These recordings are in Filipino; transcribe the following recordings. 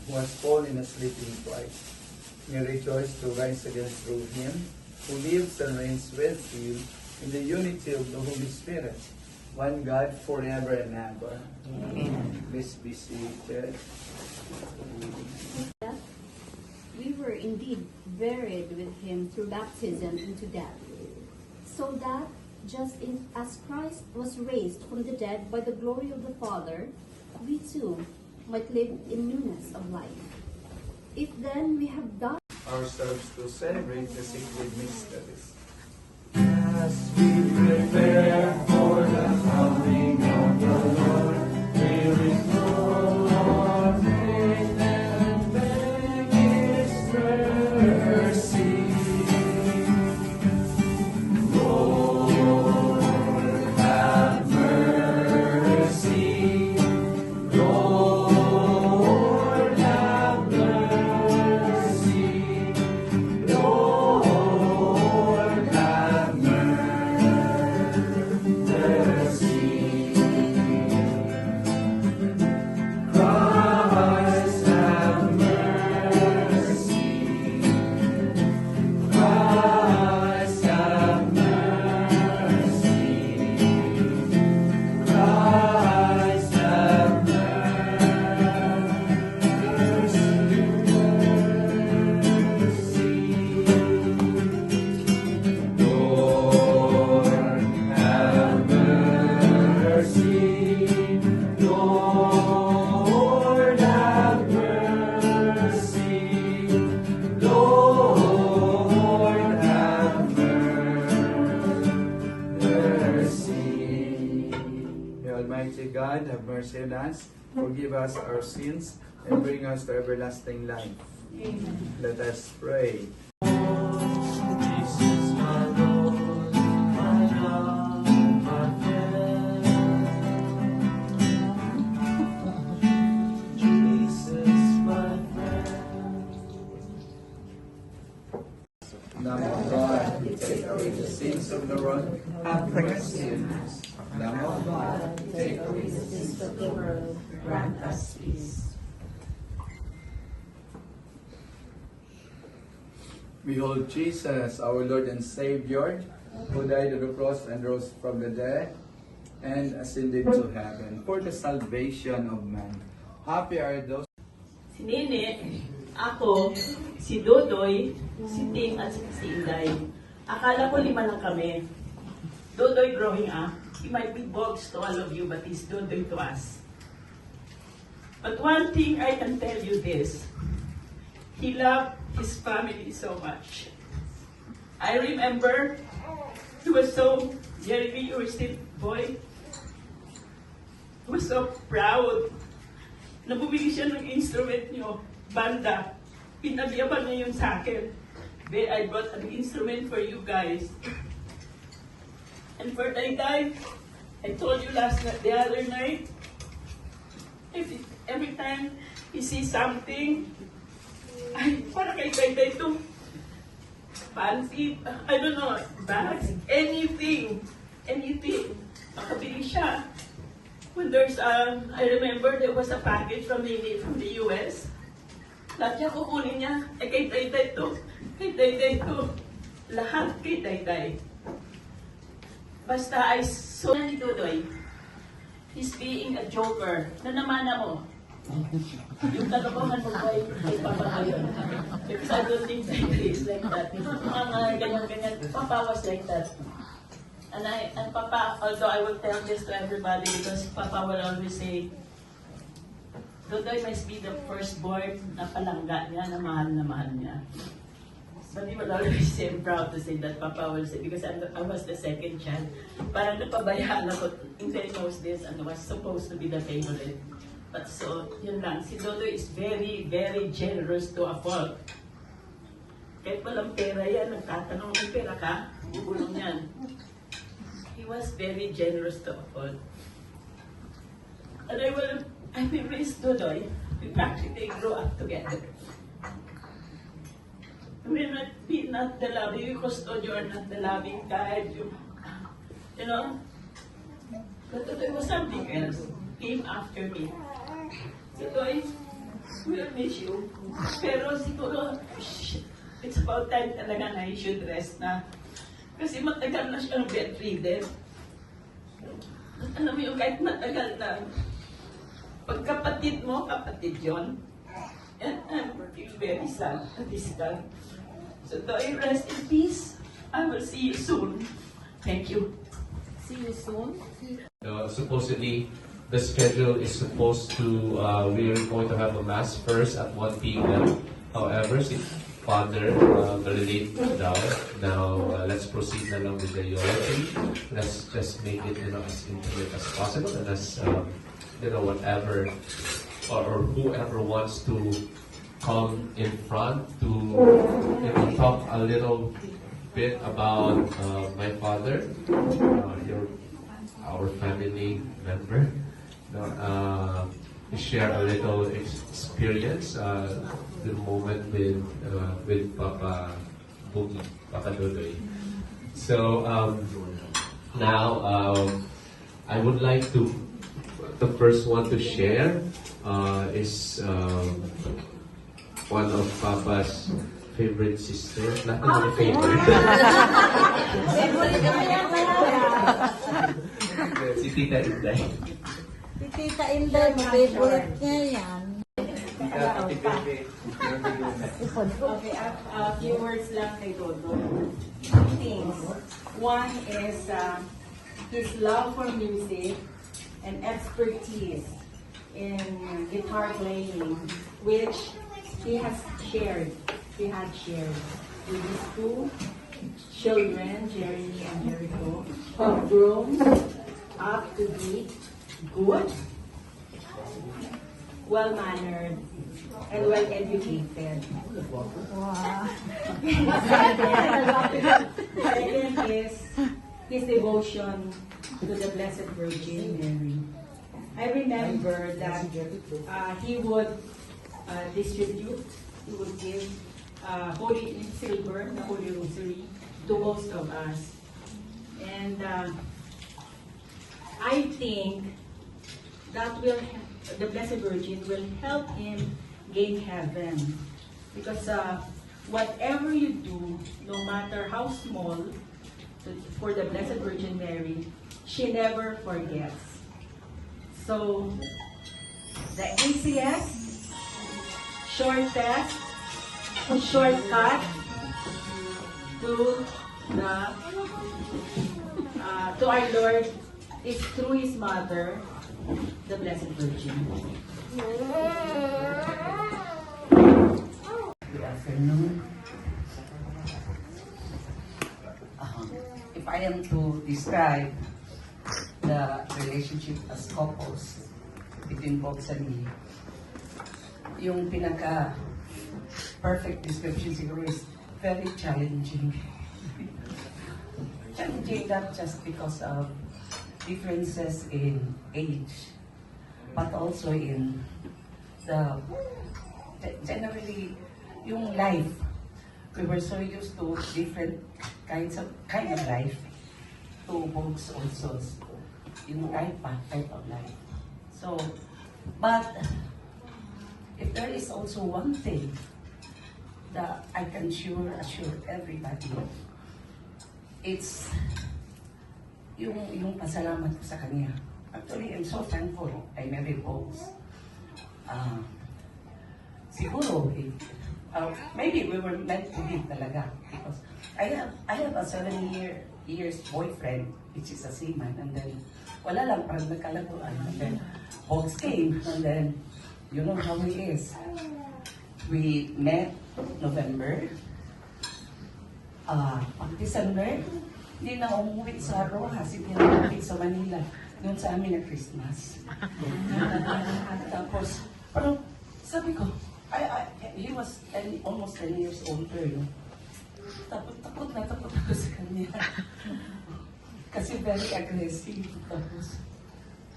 who has fallen asleep in Christ, may rejoice to rise again through him, who lives and reigns with you in the unity of the Holy Spirit, one God forever and ever. Amen. Please be seated. We were indeed buried with him through baptism into death, so that as Christ was raised from the dead by the glory of the Father, we too might live in newness of life. If then we have died Ourselves to celebrate the sacred mysteries. As we prepare for the coming of the Lord, we restore faith and beg His mercy. Lord, have mercy. Lord, have mercy. Lord, have mercy. Christ, have mercy. Christ, have mercy. Christ, have Lord, have mercy. Lord, have mercy. Lord, have mercy. May Almighty God have mercy on us, forgive us our sins, and bring us to everlasting life. Amen. Let us pray. Jesus, my Lord, my love, my friend. Jesus, my friend. Lamb of God, you take away the sins of the world, have mercy on us. Lamb of God, you take away the sins of the world, grant us peace. Behold Jesus, our Lord and Savior, who died on the cross and rose from the dead, and ascended to heaven for the salvation of man. Happy are those. Si Nene, ako, si Dodoy, si Tim at si Inday. Akala ko 5 lang kami. Dodoy growing up, he might be Bogs to all of you, but he's Dodoy to us. But one thing I can tell you this, he loved his family so much. I remember he was so, Jeremy, you were still boy. He was so proud na bumili siya ng instrument niyo, banda. Pinabiyaban niya yun sa akin. I brought an instrument for you guys. And for Taytay, I told you the other night, every time he sees something, ay, para kay Taytay ito, fancy, I don't know, bags, anything, makabili siya. When there's, I remember there was a package from the US. Lahat niya kukunin niya, kay Taytay to, kay Taytay to. Lahat kay Taytay. Basta I saw ni Dodoy, he's being a joker. Nanamana mo. Yung kalokohan mo ba kay Papa ngayon? Because I don't think Taytay is like that. Mga ganyan-ganyan, Papa was like that. And Papa, although I will tell this to everybody because Papa will always say, Dodoy must be the firstborn na palangga niya, na mahal niya. But he will always say, I'm proud to say that Papa will say, because I was the second child. Parang napabayaan ako, Inday knows this, and was supposed to be the favorite. But so, yun lang, si Dodoy is very, very generous to a fault. Kahit walang pera yan, nagtatanong, may pera ka? Bubulong yan. He was very generous to a fault. And I will raise Dodoy. We practically grow up together. We're not the loving custodian, or not the loving guide, you know. But Dodoy was something else. Came after me. Dodoy, We'll miss you. Pero siguro, it's about time talaga na you should rest na. Kasi matagal na siyang bedridden. At alam mo yung kahit matagal na, pagkapatid mo, kapatid yon. And I feel very sad at this time. So do I rest in peace? I will see you soon. Thank you. See you soon. Supposedly, the schedule is supposed to, we're going to have a mass first at 1 p.m. However, si Father relate down. Now, let's proceed na lang with the eulogy. Let's just make it, as intimate as possible, and as, whatever, or whoever wants to come in front to, talk a little bit about my father, our family member, share a little experience, the moment with Papa Boogie, Papa Dodoy. So now I would like to, the first one to share is one of Papa's favorite sisters. Not only favorite. Si Tita Inday. Si Tita Inday, favorite niya yan. Okay, a few words lang kay Dodo. Two things. One is his love for music and expertise in guitar playing, which he had shared with his two children, Jeremy and Jericho, have grown up to be good, well-mannered, and well-educated. Second is his devotion to the Blessed Virgin Mary. I remember that he would distribute, he would give holy silver, the Holy Rosary, to most of us. And I think that the Blessed Virgin will help him gain heaven. Because whatever you do, no matter how small, for the Blessed Virgin Mary, she never forgets. So, the easiest, shortest, shortcut to our Lord is through His Mother, the Blessed Virgin. Good afternoon. If I am to describe the relationship as couples between Pops and me, yung pinaka-perfect description siguro is very challenging. Challenging not just because of differences in age, but also in generally yung life. We were so used to different kind of life. To books also yung type of life. So, but if there is also one thing that I can assure everybody, it's yung pasalamat ko sa kanya. Actually, I'm so thankful I married Pops. Siguro, maybe we were meant to be talaga. Because I have a 7 years boyfriend, which is a seaman, and then wala lang, parang nagkalaguan. And then Pops came, and then you know how he is. We met November. Pag December, hindi na umuwi sa Rojas, hindi na umuwi sa Manila. Doon sa amin na Christmas. Tapos, parang sabi ko, he was almost 10 years older, no? Takot na takot ako sa kanya. Kasi very aggressive. Tapos,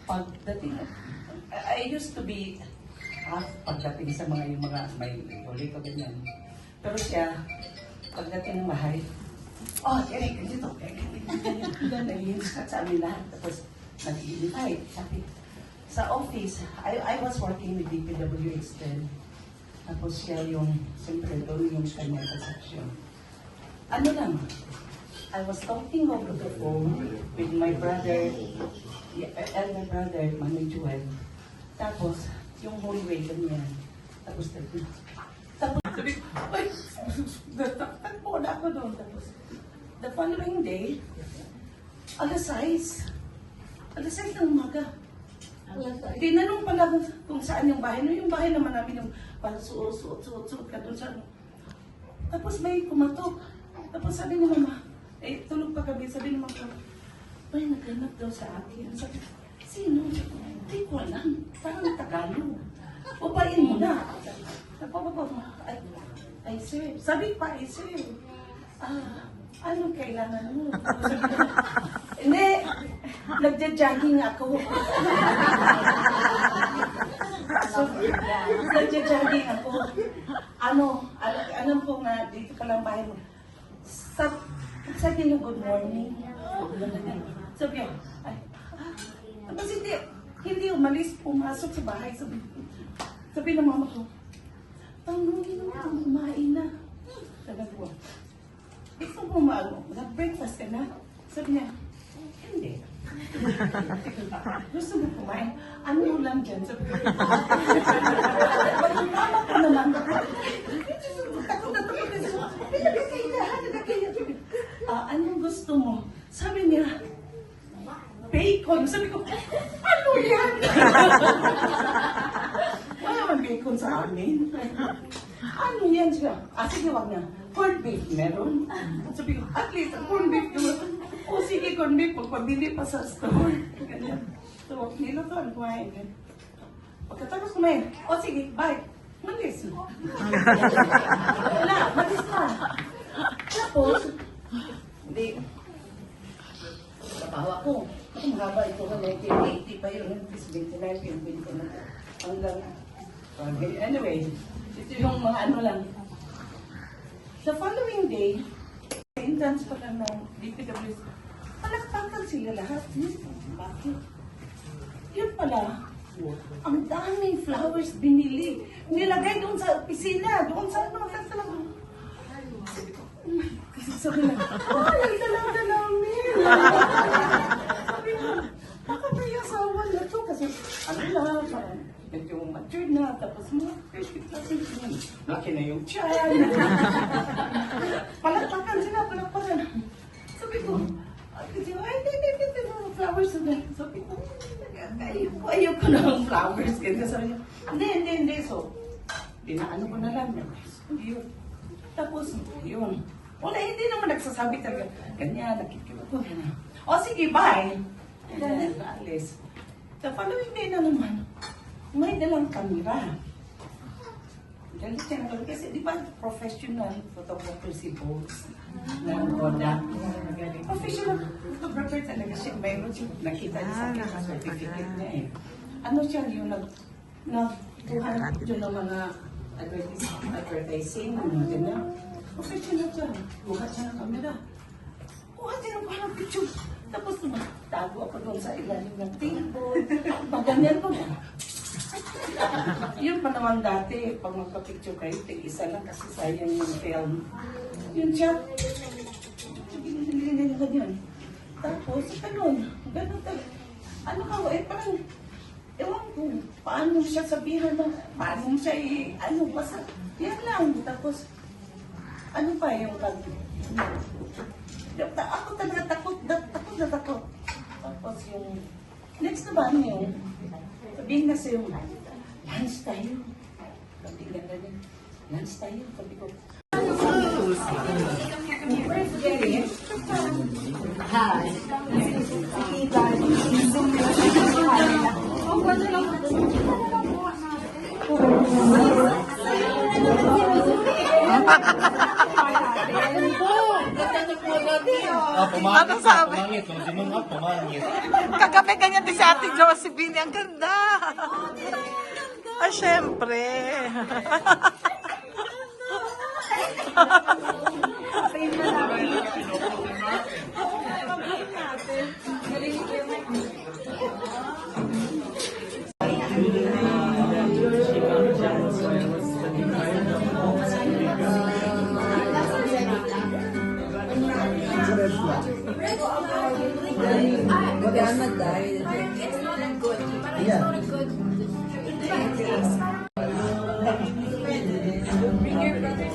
pagdating, I used to be half pagdating sa yung mga may huli ko ganyan. Pero siya, pagdating ng bahay, Eric, ganito, nag-iinis ka sa amin lahat. Tapos, nag-i-invite. Sabi, sa office, I was working with DPWH then. Tapos siya yung, siyempre doon yung kanyang transaction. Ano lang, I was talking over the phone with my brother, elder brother, Manoy Joel. Tapos, yung hallway, ganyan. Tapos, sabi ko, ay, nataktan po na ako doon. Tapos, the following day, alas 6 ng umaga. Tinanong pala kung saan yung bahay. No, yung bahay naman namin yung parang suot ka doon sa ano. Tapos may kumatok. Tapos sabi ni mama, tulog pa kami. Sabi ni mama, may naghanap daw sa akin. Sabi, sino? Hindi ko alam. Parang Tagalog. Babain mo na. Ay sir. Sabi pa, ay sir. Anong kailangan mo? Hindi. Nagja-jogging ako. So, nagja-jogging ako. Alam ko nga, dito pa lang bahay mo. Sabi niyo, good morning. Sabi niya, tapos hindi umalis, pumasok sa bahay. Sabi ng mama ko, tanongin mo, kumain na. Sabi ko, gusto mo nag-breakfast ka na? Sabi niya, hindi. Gusto mo kumain? Ano lang dyan? Sabi ko, mama ko naman. Takot na takot na. Anong gusto mo? Sabi niya, bacon. Sabi ko, ano yan? Wala man bacon sa amin. Ano yan siya? Sige, wag na. Corned beef meron. Sabi ko, at least, corned beef naman. O sige, corned beef, pagpabili pa sa store. Ganyan. So, nilutuan, kumain. Pagkatapos kumain, o sige, bye. Malis. Wala, malis na. Tapos, hindi. Tawa ko. Ako mahaba ito ka, 1980 pa yun. 29, pinbin ko na. Hanggang, anyway, ito yung mga ano lang. The following day, interns pa lang ng DPWS, palakpakan sila lahat. Bakit? Yun pala, ang daming flowers binili. Nilagay doon sa opisina, doon sa ano, sabi na, ang dalaga namin. Sabi ko, baka may asawa na to kasi, ano lang, medyo matured na, tapos mga 50 plus yun. Laki na yung tiyan. Palakpakan sila, palakpakan. Sabi ko, ay, hindi, flowers na. Sabi ko, ayaw ko na ng flowers. Kaya sabi niya, hindi. So, dinaano ko na lang. Yun. Tapos, yun. Wala, hindi naman nagsasabi talaga. Ganyan, nakikita ko. O, sige, bye. And then, naalis. The following day na naman, may dalang kamera. Galit siya na kasi di ba professional photographer si Bones na Kodak. Professional photographer talaga siya. Mayroon siya, nakita niya sa akin ang certificate niya eh. Ano siya yung nagkuha siya ng mga advertising, mga ganyan. Professional siya. Kuha siya ng kamera. Kuha siya ng parang picture. Tapos tago ako doon sa ilalim ng table. Maganyan ko na. Yun pa naman dati, pag magpa-picture kayo, tig-isa lang kasi sayang yung film. Yun siya. Ganyan. Tapos, ganun talaga. Ano ka, parang, ewan ko, paano siya sabihan na, paano siya basta, yan lang. Tapos, ano pa yung ako talaga takot na takot. Tapos yung, next naman yung, sabihin na sa'yo, lunch tayo. Tingnan na rin, lunch tayo. Sabi ko, Ano sabi? Kagabi ganyan din si Ate Josephine. Ang ganda. Syempre. I was Mama died. It's not a good. Parang Yeah. it's not a good. Bring your brothers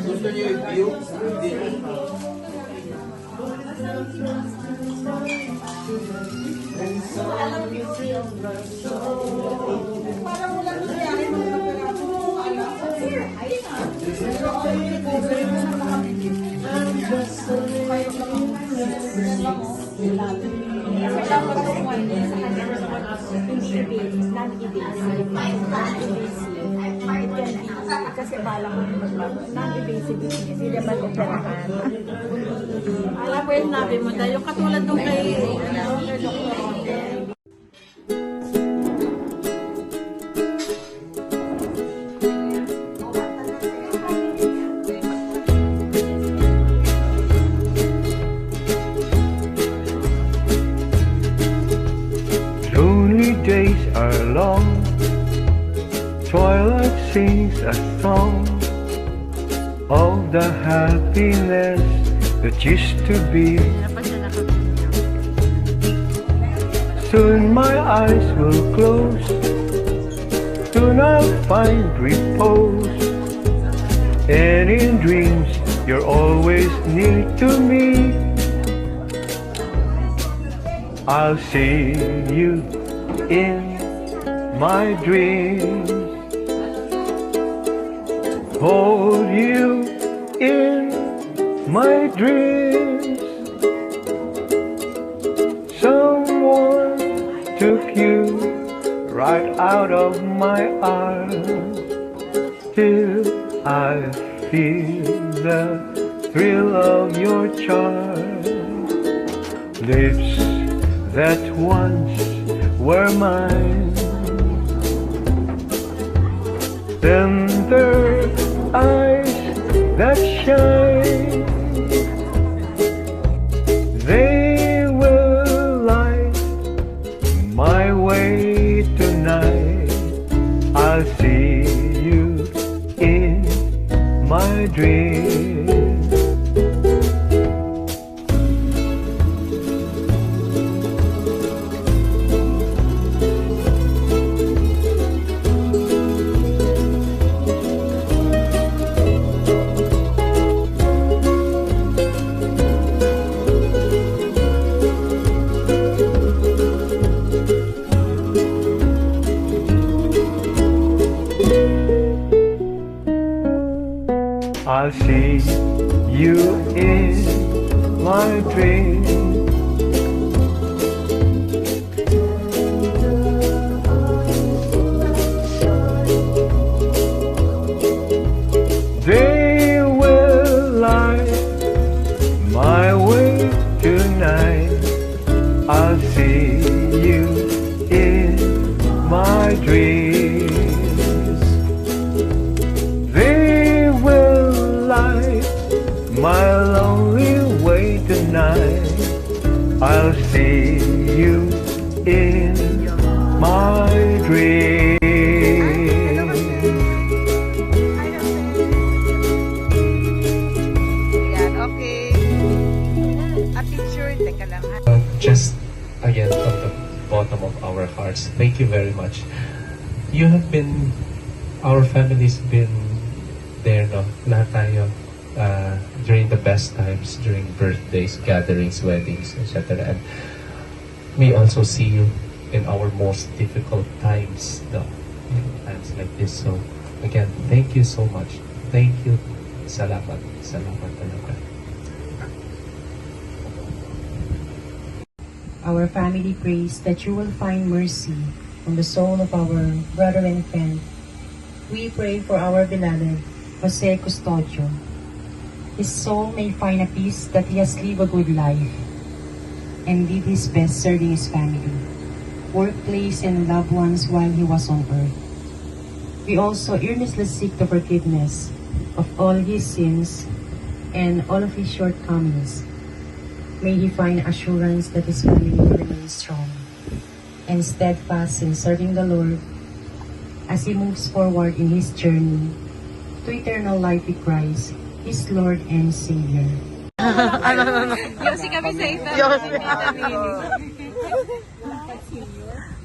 Gusto niyo i-view? Hindi. Kasi bala ko non-invasive hindi naman operahan. Alam ko yung nabi mo dahil yung katulad nung kay Lonely days are long, twilight sings a song of the happiness that used to be. Soon my eyes will close, soon I'll find repose, and in dreams you're always near to me. I'll see you in my dreams, hold you in my dreams. Someone took you right out of my arms, till I feel the thrill of your charm. Lips that once were mine, tender eyes that shine, they will light my way tonight. I'll see you in my dreams. I'll see you in my dreams. They will light my way tonight. I'll see you in my dreams. They will light my lonely way tonight. I'll see you in my dreams. Yan, okay. A picture, teka lang. Just again from the bottom of our hearts, thank you very much. You have been, our family's been there, no? Lahat tayo during the best times, during birthdays, gatherings, weddings, etc. And we also see you in our most difficult times, no? In times like this. So again, thank you so much. Thank you. Salamat. Salamat talaga. Our family prays that you will find mercy on the soul of our brother and friend. We pray for our beloved Jose Custodio. his soul may find a peace that he has lived a good life and did his best serving his family, workplace, and loved ones while he was on earth. We also earnestly seek the forgiveness of all his sins and all of his shortcomings. May he find assurance that his family will remain strong and steadfast in serving the Lord as he moves forward in his journey to eternal life with Christ, his Lord and Savior. Yosi kami sa ito.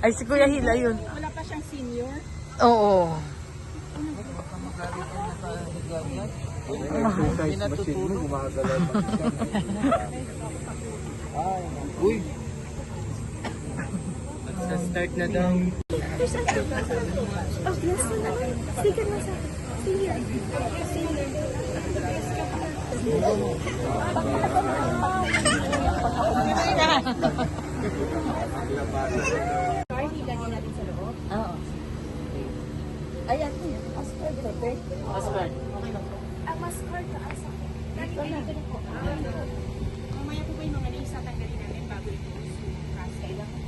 Ay, si Kuya Hila yun. Wala pa siyang senior. Oo. Uy! Magsa-start na daw. Oo. Ayan, passport, perfect. Passport. Ang mas hard ka asa. Lagi ganito na po. Mamaya po ba yung mga naisa tanggalin namin bago ito? Kailangan